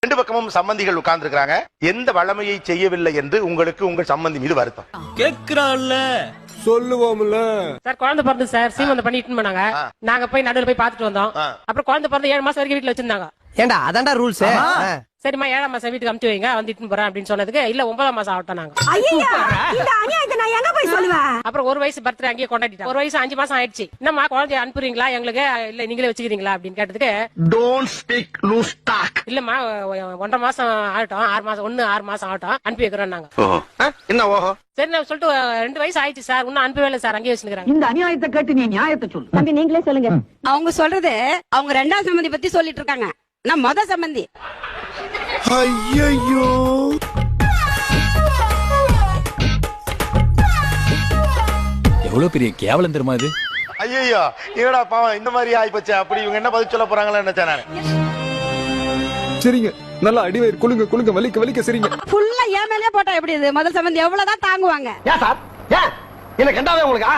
ரெண்டு பக்கமும் சம்பந்திகள் உட்கார்ந்து இருக்காங்க. எந்த வளமையை செய்யவில்லை என்று உங்களுக்கு உங்கள் சம்பந்தி மீது வருத்தம் கேக்குறான்ல சொல்லுவோம்ல சார் குழந்தை பிறந்து சார் சீமந்தம் பண்ணிட்டு போனாங்க. நாங்க போய் நடுவில் போய் பாத்துட்டு வந்தோம். அப்புறம் குழந்தை பிறந்து 7 மாசம் வரைக்கும் வீட்டுல வச்சிருந்தாங்க. ஏண்டா அதான்டா ரூல்ஸ். சரிம்மா 7ஆம் மாசம் வீட்டுக்கு அமுத்தி வைங்க வந்துட்டு போறேன் அப்படின்னு சொன்னதுக்கு இல்ல 9ஆம் மாசம் ஆகட்டும் நாங்க. அப்புறம் 1 வயசு பர்த்டே அங்கேயே கொண்டாடிட்டோம். 1 வயசு 5 மாசம் ஆயிடுச்சு. என்னம்மா குழந்தைய அனுப்புறீங்களா எங்களுக்கு இல்ல நீங்களே வச்சுக்கிறீங்களா அப்படின்னு கேட்டதுக்கு டோன்ட் ஸ்பீக் லூஸ் டாக். இல்லம்மா 1.5 மாசம் ஆகட்டும் 6 மாசம் 6 மாசம் ஆகட்டும் அனுப்பி வைக்கிறோம் நாங்க. என்ன ஓஹோ சரி நான் சொல்லிட்டு 2 வயசு ஆயிடுச்சு சார் இன்னும் அனுப்பவே இல்லை சார் அங்கேயே வச்சுக்கிறாங்க. இந்த அநியாயத்தை கேட்டு நீ நியாயத்தை சொல்லு தம்பி நீங்களே சொல்லுங்க. அவங்க சொல்றது அவங்க 2ஆம் சம்பந்தி பத்தி சொல்லிட்டு இருக்காங்க. நான் மொத சம்பந்தி. ஐயோ எவ்வளவு பெரிய கேவலம் தெரியுமா இது. ஐயோ இவடா பாவம் இந்த மாதிரி ஆயிப்போச்சு. அப்படி இவங்க என்ன பதில் சொல்ல போறாங்களா நினைச்சேன் நான். சரிங்க நல்லா அடிவயிறு குலுங்க குலுங்க வலிக்க வலிக்க சரிங்க. ஃபுல்லா ஏன் மேலே போட்டா எப்படி இது? முதல் சம்பந்தி எவ்வளவுதான் தாங்குவாங்க? ஏன் சார் ஏன் என்ன கண்டாவே உங்களுக்கு